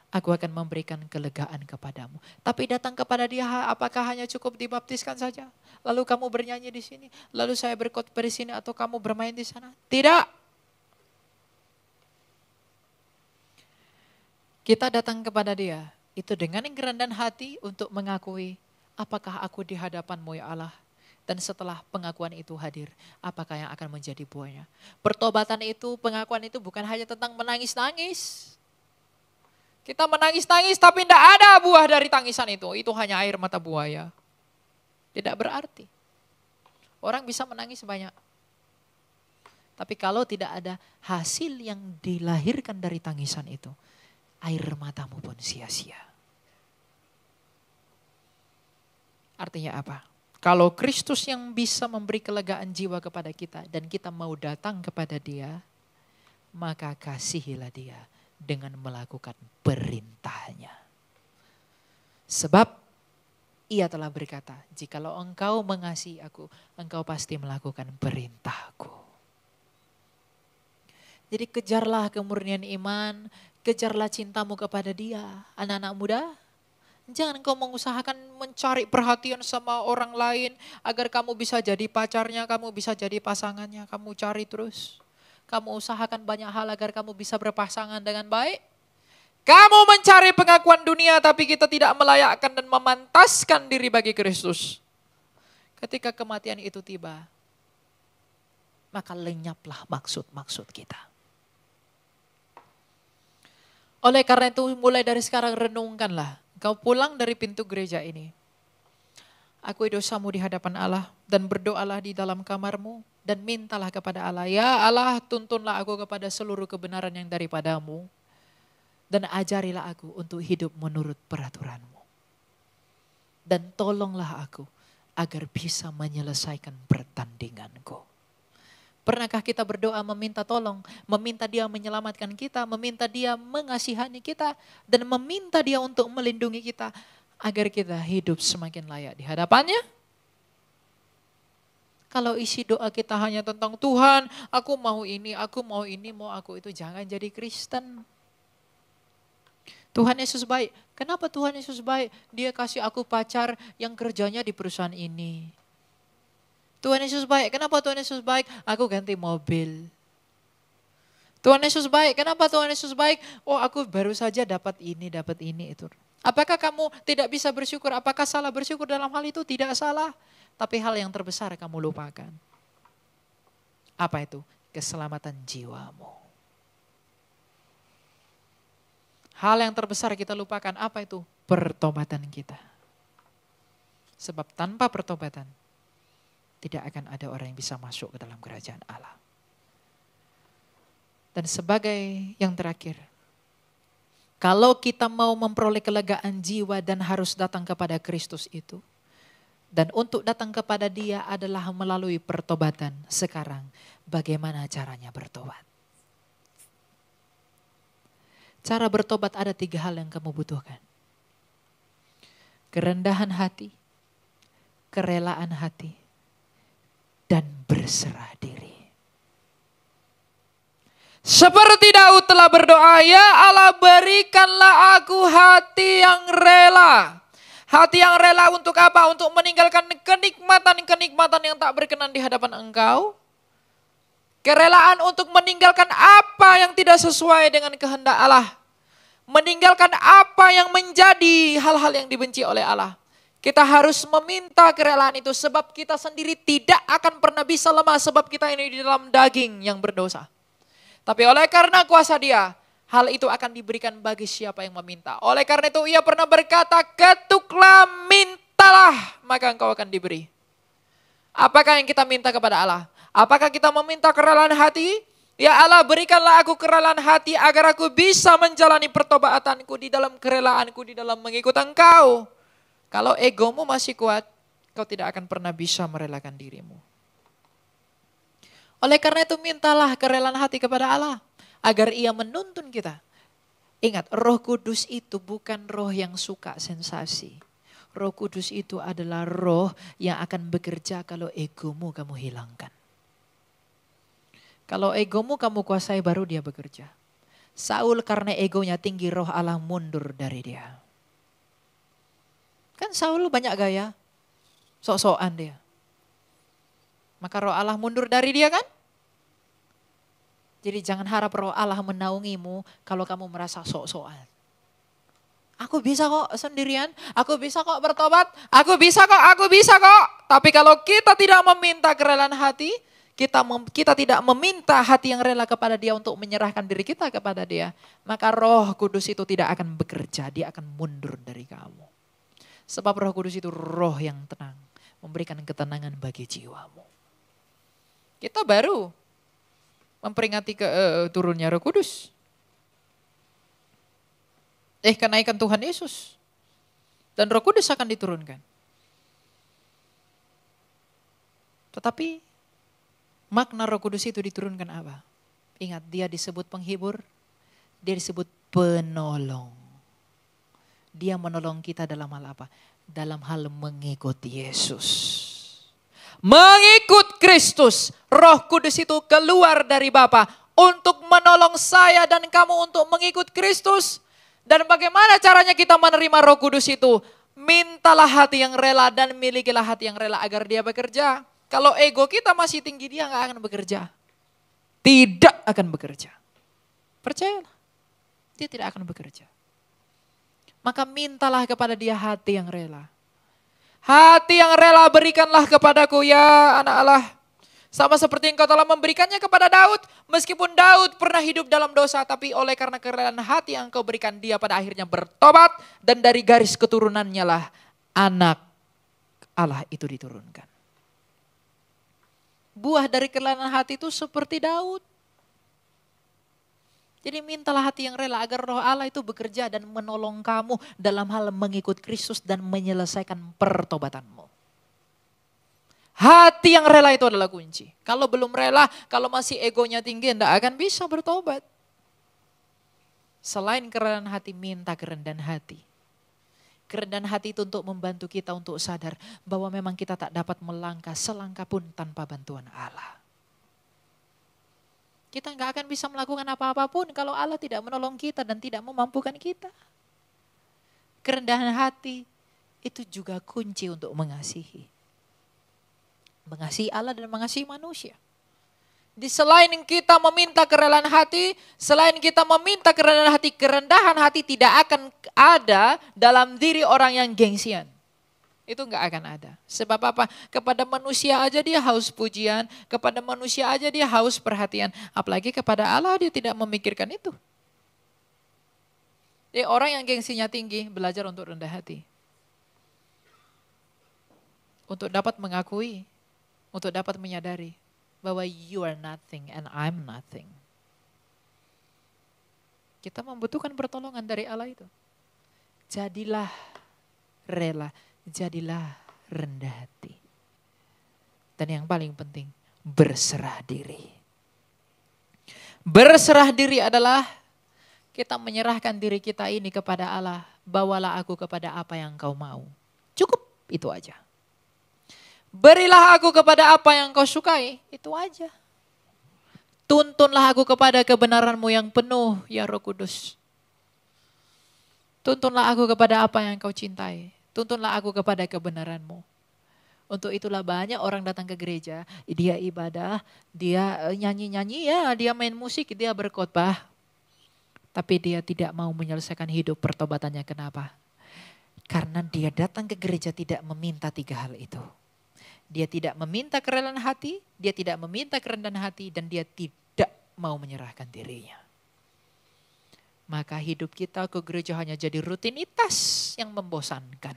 aku akan memberikan kelegaan kepadamu. Tapi datang kepada Dia, apakah hanya cukup dibaptiskan saja? Lalu kamu bernyanyi di sini, lalu saya berkhotbah di sini atau kamu bermain di sana? Tidak. Kita datang kepada Dia itu dengan kerendahan hati untuk mengakui, apakah aku di hadapan-Mu ya Allah? Dan setelah pengakuan itu hadir, apakah yang akan menjadi buahnya? Pertobatan itu, pengakuan itu bukan hanya tentang menangis-nangis. Kita menangis-nangis tapi tidak ada buah dari tangisan itu. Itu hanya air mata buaya. Tidak berarti. Orang bisa menangis banyak. Tapi kalau tidak ada hasil yang dilahirkan dari tangisan itu, air matamu pun sia-sia. Artinya apa? Kalau Kristus yang bisa memberi kelegaan jiwa kepada kita dan kita mau datang kepada Dia, maka kasihilah Dia dengan melakukan perintahnya. Sebab Ia telah berkata, jikalau engkau mengasihi aku, engkau pasti melakukan perintahku. Jadi kejarlah kemurnian iman, kejarlah cintamu kepada Dia. Anak-anak muda, jangan engkau mengusahakan mencari perhatian sama orang lain agar kamu bisa jadi pacarnya, kamu bisa jadi pasangannya, kamu cari terus. Kamu usahakan banyak hal agar kamu bisa berpasangan dengan baik. Kamu mencari pengakuan dunia tapi kita tidak melayakkan dan memantaskan diri bagi Kristus. Ketika kematian itu tiba, maka lenyaplah maksud-maksud kita. Oleh karena itu mulai dari sekarang renungkanlah. Kau pulang dari pintu gereja ini. Akui dosamu di hadapan Allah dan berdoalah di dalam kamarmu dan mintalah kepada Allah, ya Allah, tuntunlah aku kepada seluruh kebenaran yang daripadamu dan ajarilah aku untuk hidup menurut peraturanmu. Dan tolonglah aku agar bisa menyelesaikan pertandinganku. Pernahkah kita berdoa meminta tolong, meminta Dia menyelamatkan kita, meminta Dia mengasihani kita, dan meminta Dia untuk melindungi kita agar kita hidup semakin layak di hadapannya? Kalau isi doa kita hanya tentang Tuhan, aku mau ini, mau aku itu, jangan jadi Kristen. Tuhan Yesus baik. Kenapa Tuhan Yesus baik? Dia kasih aku pacar yang kerjanya di perusahaan ini. Tuhan Yesus baik. Kenapa Tuhan Yesus baik? Aku ganti mobil. Tuhan Yesus baik. Kenapa Tuhan Yesus baik? Oh, aku baru saja dapat ini itu. Apakah kamu tidak bisa bersyukur? Apakah salah bersyukur dalam hal itu? Tidak salah. Tapi hal yang terbesar kamu lupakan. Apa itu? Keselamatan jiwamu. Hal yang terbesar kita lupakan, apa itu? Pertobatan kita. Sebab tanpa pertobatan, tidak akan ada orang yang bisa masuk ke dalam kerajaan Allah. Dan sebagai yang terakhir, kalau kita mau memperoleh kelegaan jiwa dan harus datang kepada Kristus itu, dan untuk datang kepada Dia adalah melalui pertobatan. Sekarang, bagaimana caranya bertobat? Cara bertobat ada 3 hal yang kamu butuhkan. Kerendahan hati, kerelaan hati, dan berserah diri. Seperti Daud telah berdoa, ya Allah, berikanlah aku hati yang rela. Hati yang rela untuk apa? Untuk meninggalkan kenikmatan-kenikmatan yang tak berkenan di hadapan Engkau. Kerelaan untuk meninggalkan apa yang tidak sesuai dengan kehendak Allah. Meninggalkan apa yang menjadi hal-hal yang dibenci oleh Allah. Kita harus meminta kerelaan itu sebab kita sendiri tidak akan pernah bisa lemah sebab kita ini di dalam daging yang berdosa. Tapi oleh karena kuasa Dia, hal itu akan diberikan bagi siapa yang meminta. Oleh karena itu Ia pernah berkata, ketuklah, mintalah, maka engkau akan diberi. Apakah yang kita minta kepada Allah? Apakah kita meminta kerelaan hati? Ya Allah, berikanlah aku kerelaan hati agar aku bisa menjalani pertobatanku di dalam kerelaanku, di dalam mengikut Engkau. Kalau egomu masih kuat, kau tidak akan pernah bisa merelakan dirimu. Oleh karena itu mintalah kerelaan hati kepada Allah agar Ia menuntun kita. Ingat, Roh Kudus itu bukan roh yang suka sensasi. Roh Kudus itu adalah roh yang akan bekerja kalau egomu kamu hilangkan. Kalau egomu kamu kuasai baru dia bekerja. Saul karena egonya tinggi, roh Allah mundur dari dia. Kan Saul banyak gaya, sok-sokan dia. Maka roh Allah mundur dari dia kan? Jadi jangan harap roh Allah menaungimu kalau kamu merasa sok-sokan. Aku bisa kok sendirian, aku bisa kok bertobat, aku bisa kok. Tapi kalau kita tidak meminta kerelaan hati, kita tidak meminta hati yang rela kepada Dia untuk menyerahkan diri kita kepada Dia, maka Roh Kudus itu tidak akan bekerja, Dia akan mundur dari kamu. Sebab Roh Kudus itu roh yang tenang, memberikan ketenangan bagi jiwamu. Kita baru memperingati turunnya Roh Kudus. Kenaikan Tuhan Yesus. Dan Roh Kudus akan diturunkan. Tetapi makna Roh Kudus itu diturunkan apa? Ingat, Dia disebut penghibur, Dia disebut penolong. Dia menolong kita dalam hal apa? Dalam hal mengikut Yesus. Mengikut Kristus. Roh Kudus itu keluar dari Bapa untuk menolong saya dan kamu untuk mengikut Kristus. Dan bagaimana caranya kita menerima Roh Kudus itu? Mintalah hati yang rela dan milikilah hati yang rela agar Dia bekerja. Kalau ego kita masih tinggi, Dia gak akan bekerja. Tidak akan bekerja. Percayalah, Dia tidak akan bekerja. Maka mintalah kepada Dia hati yang rela. Hati yang rela berikanlah kepadaku ya anak Allah. Sama seperti Engkau telah memberikannya kepada Daud. Meskipun Daud pernah hidup dalam dosa, tapi oleh karena kerelaan hati yang Engkau berikan, dia pada akhirnya bertobat. Dan dari garis keturunannya lah anak Allah itu diturunkan. Buah dari kerelaan hati itu seperti Daud. Jadi mintalah hati yang rela agar roh Allah itu bekerja dan menolong kamu dalam hal mengikut Kristus dan menyelesaikan pertobatanmu. Hati yang rela itu adalah kunci. Kalau belum rela, kalau masih egonya tinggi, tidak akan bisa bertobat. Selain kerendahan hati, minta kerendahan hati. Kerendahan hati itu untuk membantu kita untuk sadar bahwa memang kita tak dapat melangkah selangkah pun tanpa bantuan Allah. Kita nggak akan bisa melakukan apa-apa pun kalau Allah tidak menolong kita dan tidak memampukan kita. Kerendahan hati itu juga kunci untuk mengasihi. Mengasihi Allah dan mengasihi manusia. Di selain kita meminta kerelaan hati, selain kita meminta kerendahan hati tidak akan ada dalam diri orang yang gengsian. Itu enggak akan ada. Sebab apa? Kepada manusia aja dia haus pujian, kepada manusia aja dia haus perhatian. Apalagi kepada Allah dia tidak memikirkan itu. Jadi orang yang gengsinya tinggi belajar untuk rendah hati. Untuk dapat mengakui, untuk dapat menyadari bahwa you are nothing and I'm nothing. Kita membutuhkan pertolongan dari Allah itu. Jadilah rela. Jadilah rendah hati. Dan yang paling penting, berserah diri. Berserah diri adalah kita menyerahkan diri kita ini kepada Allah. Bawalah aku kepada apa yang kau mau. Cukup, itu aja. Berilah aku kepada apa yang kau sukai, itu aja. Tuntunlah aku kepada kebenaranmu yang penuh, ya Roh Kudus. Tuntunlah aku kepada apa yang kau cintai. Tuntunlah aku kepada kebenaranmu. Untuk itulah banyak orang datang ke gereja, dia ibadah, dia nyanyi-nyanyi, ya dia main musik, dia berkhotbah. Tapi dia tidak mau menyelesaikan hidup pertobatannya. Kenapa? Karena dia datang ke gereja tidak meminta 3 hal itu. Dia tidak meminta kerelaan hati, dia tidak meminta kerendahan hati, dan dia tidak mau menyerahkan dirinya. Maka hidup kita ke gereja hanya jadi rutinitas yang membosankan.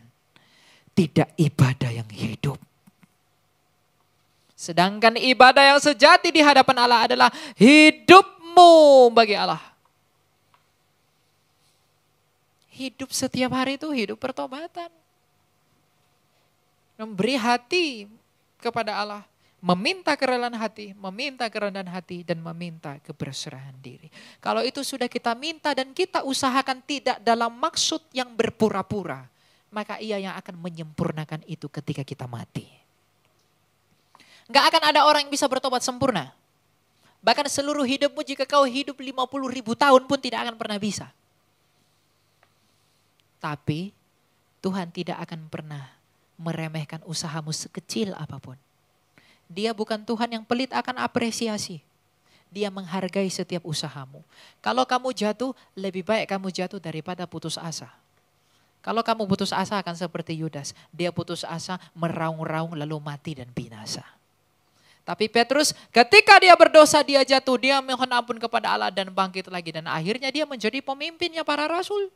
Tidak ibadah yang hidup. Sedangkan ibadah yang sejati di hadapan Allah adalah hidupmu bagi Allah. Hidup setiap hari itu hidup pertobatan. Memberi hati kepada Allah. Meminta kerelaan hati, meminta kerendahan hati, dan meminta keberserahan diri. Kalau itu sudah kita minta dan kita usahakan tidak dalam maksud yang berpura-pura, maka ia yang akan menyempurnakan itu ketika kita mati. Gak akan ada orang yang bisa bertobat sempurna. Bahkan seluruh hidupmu jika kau hidup 50.000 tahun pun tidak akan pernah bisa. Tapi Tuhan tidak akan pernah meremehkan usahamu sekecil apapun. Dia bukan Tuhan yang pelit akan apresiasi. Dia menghargai setiap usahamu. Kalau kamu jatuh, lebih baik kamu jatuh daripada putus asa. Kalau kamu putus asa akan seperti Yudas. Dia putus asa, meraung-raung lalu mati dan binasa. Tapi Petrus ketika dia berdosa, dia jatuh, dia mohon ampun kepada Allah dan bangkit lagi. Dan akhirnya dia menjadi pemimpinnya para rasul.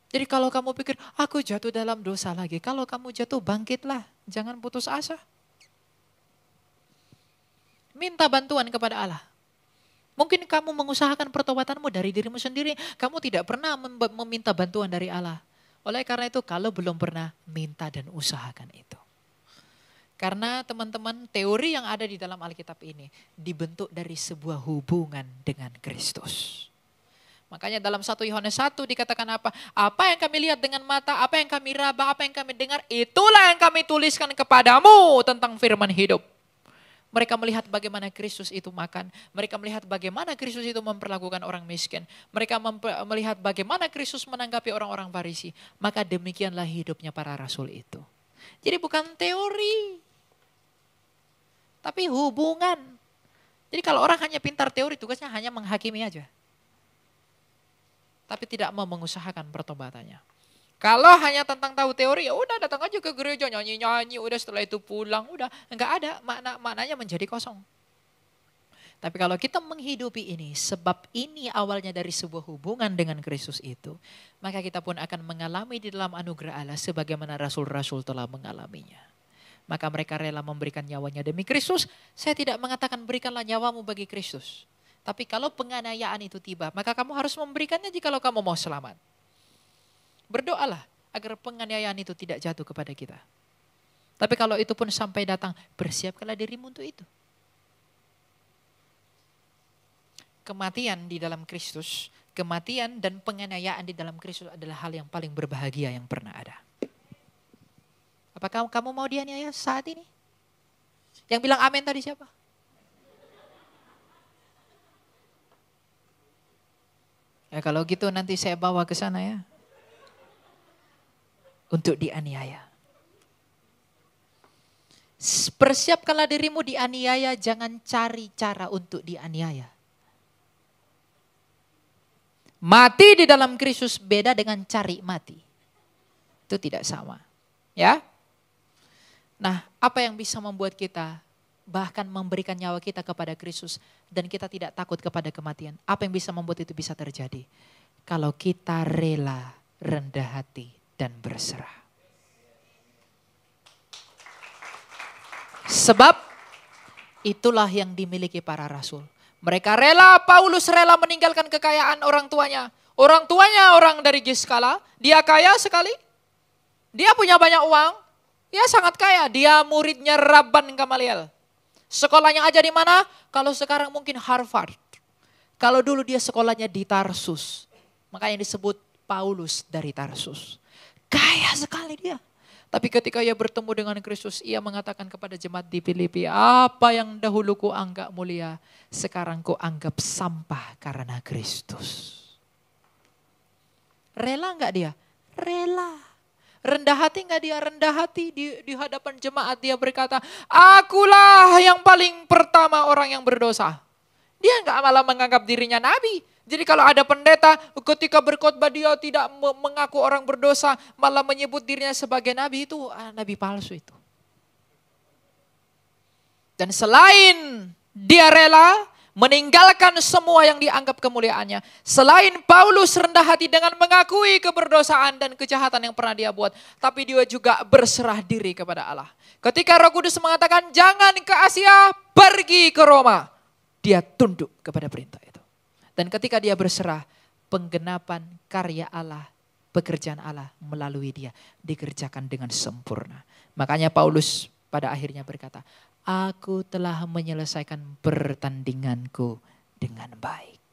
Jadi kalau kamu pikir, aku jatuh dalam dosa lagi. Kalau kamu jatuh, bangkitlah. Jangan putus asa. Minta bantuan kepada Allah. Mungkin kamu mengusahakan pertobatanmu dari dirimu sendiri. Kamu tidak pernah meminta bantuan dari Allah. Oleh karena itu, kalau belum pernah, minta dan usahakan itu. Karena teman-teman, teori yang ada di dalam Alkitab ini dibentuk dari sebuah hubungan dengan Kristus. Makanya dalam 1 Yohanes 1 dikatakan apa? Apa yang kami lihat dengan mata, apa yang kami raba, apa yang kami dengar, itulah yang kami tuliskan kepadamu tentang firman hidup. Mereka melihat bagaimana Kristus itu makan. Mereka melihat bagaimana Kristus itu memperlakukan orang miskin. Mereka melihat bagaimana Kristus menanggapi orang-orang Farisi. Maka demikianlah hidupnya para rasul itu. Jadi bukan teori, tapi hubungan. Jadi kalau orang hanya pintar teori, tugasnya hanya menghakimi aja. Tapi tidak mau mengusahakan pertobatannya. Kalau hanya tentang tahu teori, ya udah datang aja ke gereja nyanyi-nyanyi, udah setelah itu pulang, udah enggak ada maknanya menjadi kosong. Tapi kalau kita menghidupi ini, sebab ini awalnya dari sebuah hubungan dengan Kristus itu, maka kita pun akan mengalami di dalam anugerah Allah sebagaimana rasul-rasul telah mengalaminya. Maka mereka rela memberikan nyawanya demi Kristus. Saya tidak mengatakan berikanlah nyawamu bagi Kristus. Tapi kalau penganiayaan itu tiba, maka kamu harus memberikannya jikalau kamu mau selamat. Berdoalah agar penganiayaan itu tidak jatuh kepada kita. Tapi kalau itu pun sampai datang, bersiapkanlah dirimu untuk itu. Kematian di dalam Kristus, kematian dan penganiayaan di dalam Kristus adalah hal yang paling berbahagia yang pernah ada. Apakah kamu mau dianiaya saat ini? Yang bilang amin tadi siapa? Ya kalau gitu nanti saya bawa ke sana ya. Untuk dianiaya. Persiapkanlah dirimu dianiaya, jangan cari cara untuk dianiaya. Mati di dalam Kristus beda dengan cari mati. Itu tidak sama. Ya. Nah, apa yang bisa membuat kita bahkan memberikan nyawa kita kepada Kristus dan kita tidak takut kepada kematian? Apa yang bisa membuat itu bisa terjadi? Kalau kita rela, rendah hati dan berserah. Sebab itulah yang dimiliki para rasul. Mereka rela, Paulus rela meninggalkan kekayaan orang tuanya. Orang tuanya orang dari Giskala, dia kaya sekali. Dia punya banyak uang. Ya sangat kaya, dia muridnya Rabban Gamaliel. Sekolahnya aja di mana? Kalau sekarang mungkin Harvard. Kalau dulu dia sekolahnya di Tarsus. Makanya disebut Paulus dari Tarsus. Kaya sekali dia. Tapi ketika ia bertemu dengan Kristus, ia mengatakan kepada jemaat di Filipi, apa yang dahulu ku anggap mulia, sekarang ku anggap sampah karena Kristus. Rela enggak dia? Rela. Rendah hati enggak dia? Rendah hati di hadapan jemaat dia berkata, akulah yang paling pertama orang yang berdosa. Dia enggak malah menganggap dirinya nabi. Jadi kalau ada pendeta ketika berkhotbah dia tidak mengaku orang berdosa, malah menyebut dirinya sebagai nabi, itu nabi palsu itu. Dan selain dia rela meninggalkan semua yang dianggap kemuliaannya. Selain Paulus rendah hati dengan mengakui keberdosaan dan kejahatan yang pernah dia buat. Tapi dia juga berserah diri kepada Allah. Ketika Roh Kudus mengatakan jangan ke Asia, pergi ke Roma. Dia tunduk kepada perintah itu. Dan ketika dia berserah, penggenapan karya Allah, pekerjaan Allah melalui dia dikerjakan dengan sempurna. Makanya Paulus pada akhirnya berkata, aku telah menyelesaikan pertandinganku dengan baik.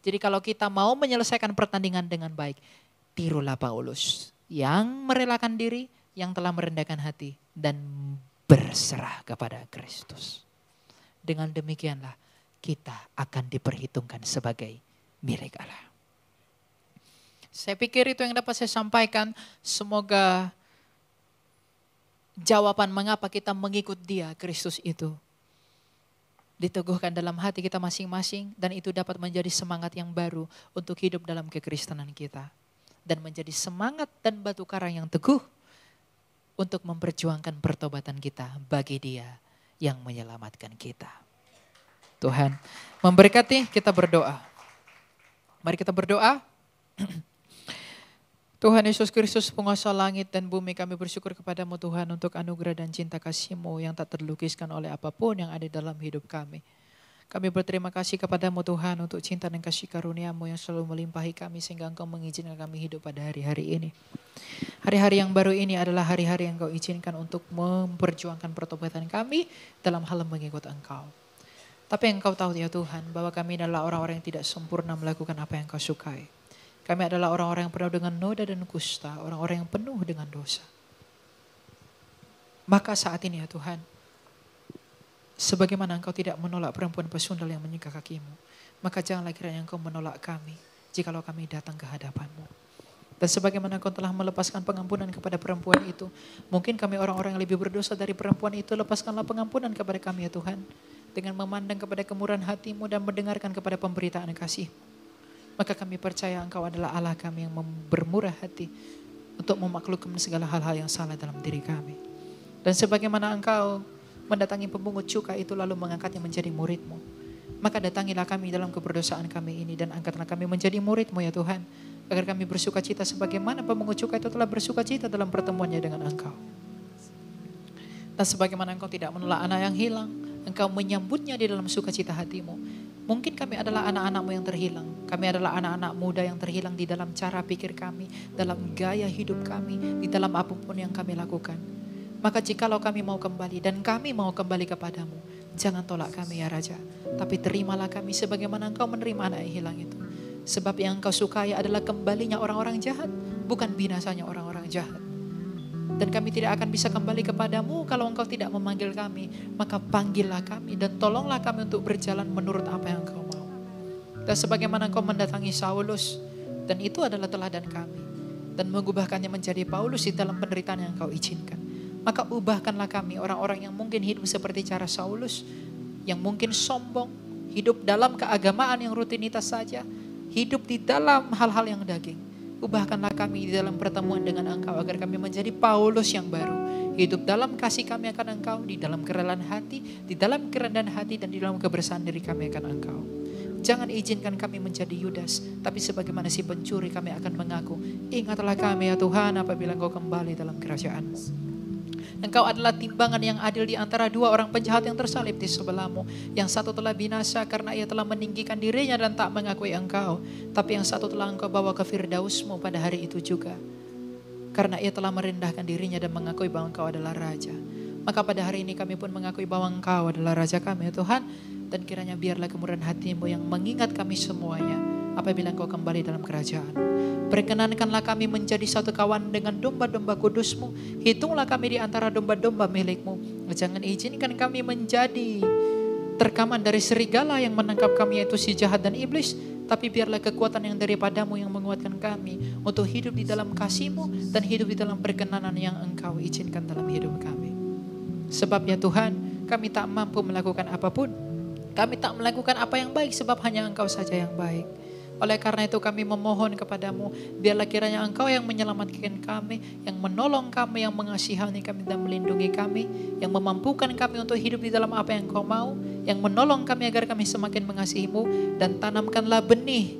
Jadi kalau kita mau menyelesaikan pertandingan dengan baik, tirulah Paulus yang merelakan diri, yang telah merendahkan hati dan berserah kepada Kristus. Dengan demikianlah kita akan diperhitungkan sebagai milik Allah. Saya pikir itu yang dapat saya sampaikan. Semoga jawaban mengapa kita mengikut dia, Kristus itu, diteguhkan dalam hati kita masing-masing. Dan itu dapat menjadi semangat yang baru untuk hidup dalam kekristenan kita. Dan menjadi semangat dan batu karang yang teguh untuk memperjuangkan pertobatan kita bagi dia yang menyelamatkan kita. Tuhan memberkati, kita berdoa. Mari kita berdoa. Tuhan Yesus Kristus, penguasa langit dan bumi, kami bersyukur kepadamu Tuhan untuk anugerah dan cinta kasih-Mu yang tak terlukiskan oleh apapun yang ada dalam hidup kami. Kami berterima kasih kepadamu Tuhan untuk cinta dan kasih karunia-Mu yang selalu melimpahi kami sehingga Engkau mengizinkan kami hidup pada hari-hari ini. Hari-hari yang baru ini adalah hari-hari yang Engkau izinkan untuk memperjuangkan pertobatan kami dalam hal mengikut Engkau. Tapi Engkau tahu ya Tuhan bahwa kami adalah orang-orang yang tidak sempurna melakukan apa yang Engkau sukai. Kami adalah orang-orang yang penuh dengan noda dan kusta, orang-orang yang penuh dengan dosa. Maka saat ini ya Tuhan, sebagaimana Engkau tidak menolak perempuan pesundal yang menyingkap kakimu, maka janganlah kiranya Engkau menolak kami jikalau kami datang ke hadapan-Mu. Dan sebagaimana Engkau telah melepaskan pengampunan kepada perempuan itu, mungkin kami orang-orang yang lebih berdosa dari perempuan itu, lepaskanlah pengampunan kepada kami ya Tuhan, dengan memandang kepada kemurahan hati-Mu dan mendengarkan kepada pemberitaan kasih. Maka kami percaya Engkau adalah Allah kami yang bermurah hati untuk memaklukkan segala hal-hal yang salah dalam diri kami. Dan sebagaimana Engkau mendatangi pemungut cukai itu lalu mengangkatnya menjadi murid-Mu, Maka datangilah kami dalam keberdosaan kami ini dan angkatlah kami menjadi murid-Mu ya Tuhan. Agar kami bersuka cita sebagaimana pemungut cukai itu telah bersuka cita dalam pertemuannya dengan Engkau. Dan sebagaimana Engkau tidak menolak anak yang hilang, Engkau menyambutnya di dalam sukacita hati-Mu. Mungkin kami adalah anak-anak-Mu yang terhilang. Kami adalah anak-anak muda yang terhilang di dalam cara pikir kami, dalam gaya hidup kami, di dalam apapun yang kami lakukan. Maka jikalau kami mau kembali dan kami mau kembali kepadamu, jangan tolak kami ya Raja. Tapi terimalah kami sebagaimana Engkau menerima anak yang hilang itu. Sebab yang Engkau sukai adalah kembalinya orang-orang jahat, bukan binasanya orang-orang jahat. Dan kami tidak akan bisa kembali kepadamu kalau Engkau tidak memanggil kami. Maka panggillah kami dan tolonglah kami untuk berjalan menurut apa yang Engkau mau. Dan sebagaimana Engkau mendatangi Saulus, dan itu adalah teladan kami, dan mengubahkannya menjadi Paulus di dalam penderitaan yang Engkau izinkan. Maka ubahkanlah kami orang-orang yang mungkin hidup seperti cara Saulus, yang mungkin sombong, hidup dalam keagamaan yang rutinitas saja, hidup di dalam hal-hal yang daging. Ubahkanlah kami di dalam pertemuan dengan Engkau agar kami menjadi Paulus yang baru. Hidup dalam kasih kami akan Engkau, di dalam kerelaan hati, di dalam kerendahan hati, dan di dalam kebersihan diri kami akan Engkau. Jangan izinkan kami menjadi Yudas, tapi sebagaimana si pencuri kami akan mengaku, ingatlah kami ya Tuhan apabila Engkau kembali dalam kerajaan-Mu. Engkau adalah timbangan yang adil di antara dua orang penjahat yang tersalib di sebelahmu. Yang satu telah binasa karena ia telah meninggikan dirinya dan tak mengakui Engkau. Tapi yang satu telah Engkau bawa ke Firdausmu pada hari itu juga. Karena ia telah merendahkan dirinya dan mengakui bahwa Engkau adalah Raja. Maka pada hari ini kami pun mengakui bahwa Engkau adalah Raja kami ya Tuhan. Dan kiranya biarlah kemurahan hati-Mu yang mengingat kami semuanya apabila Engkau kembali dalam kerajaan. Perkenankanlah kami menjadi satu kawan dengan domba-domba kudus-Mu. Hitunglah kami di antara domba-domba milik-Mu. Jangan izinkan kami menjadi terkaman dari serigala yang menangkap kami, yaitu si jahat dan iblis. Tapi biarlah kekuatan yang daripada-Mu yang menguatkan kami untuk hidup di dalam kasih-Mu dan hidup di dalam perkenanan yang Engkau izinkan dalam hidup kami. Sebab ya Tuhan, kami tak mampu melakukan apapun. Kami tak melakukan apa yang baik sebab hanya Engkau saja yang baik. Oleh karena itu kami memohon kepadamu, biarlah kiranya Engkau yang menyelamatkan kami, yang menolong kami, yang mengasihani kami dan melindungi kami, yang memampukan kami untuk hidup di dalam apa yang Engkau mau, yang menolong kami agar kami semakin mengasihi-Mu, dan tanamkanlah benih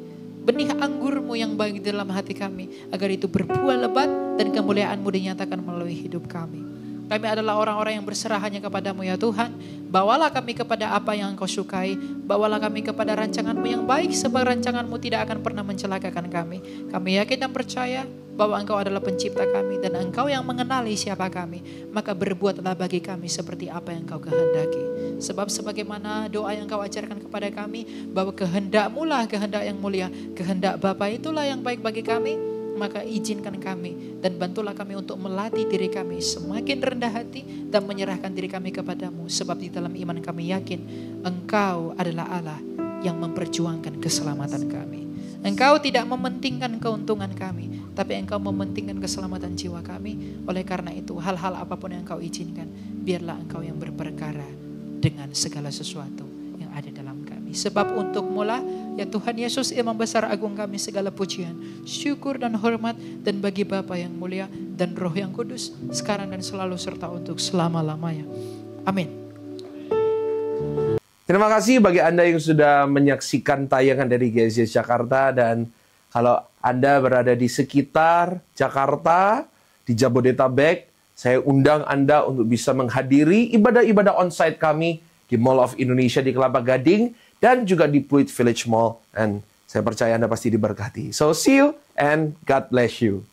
anggur-Mu yang baik di dalam hati kami, agar itu berbuah lebat dan kemuliaan-Mu dinyatakan melalui hidup kami. Kami adalah orang-orang yang berserah hanya kepadamu ya Tuhan. Bawalah kami kepada apa yang Engkau sukai. Bawalah kami kepada rancangan-Mu yang baik, sebab rancangan-Mu tidak akan pernah mencelakakan kami. Kami yakin dan percaya bahwa Engkau adalah pencipta kami dan Engkau yang mengenali siapa kami. Maka berbuatlah bagi kami seperti apa yang Engkau kehendaki. Sebab sebagaimana doa yang Engkau ajarkan kepada kami, bahwa kehendak-Mu lah kehendak yang mulia. Kehendak Bapa itulah yang baik bagi kami. Maka izinkan kami dan bantulah kami untuk melatih diri kami semakin rendah hati dan menyerahkan diri kami kepadamu. Sebab di dalam iman kami yakin Engkau adalah Allah yang memperjuangkan keselamatan kami. Engkau tidak mementingkan keuntungan kami, tapi Engkau mementingkan keselamatan jiwa kami. Oleh karena itu hal-hal apapun yang Engkau izinkan, biarlah Engkau yang berperkara dengan segala sesuatu yang ada dalam kami. Sebab untuk mula ya Tuhan Yesus, Imam Besar Agung kami, segala pujian, syukur dan hormat dan bagi Bapa yang mulia dan Roh yang kudus, sekarang dan selalu serta untuk selama-lamanya. Amin. Terima kasih bagi Anda yang sudah menyaksikan tayangan dari GSJS Jakarta, dan kalau Anda berada di sekitar Jakarta, di Jabodetabek, saya undang Anda untuk bisa menghadiri ibadah-ibadah onsite kami di Mall of Indonesia di Kelapa Gading, dan juga di Pluit Village Mall. Dan saya percaya Anda pasti diberkati. So see you and God bless you.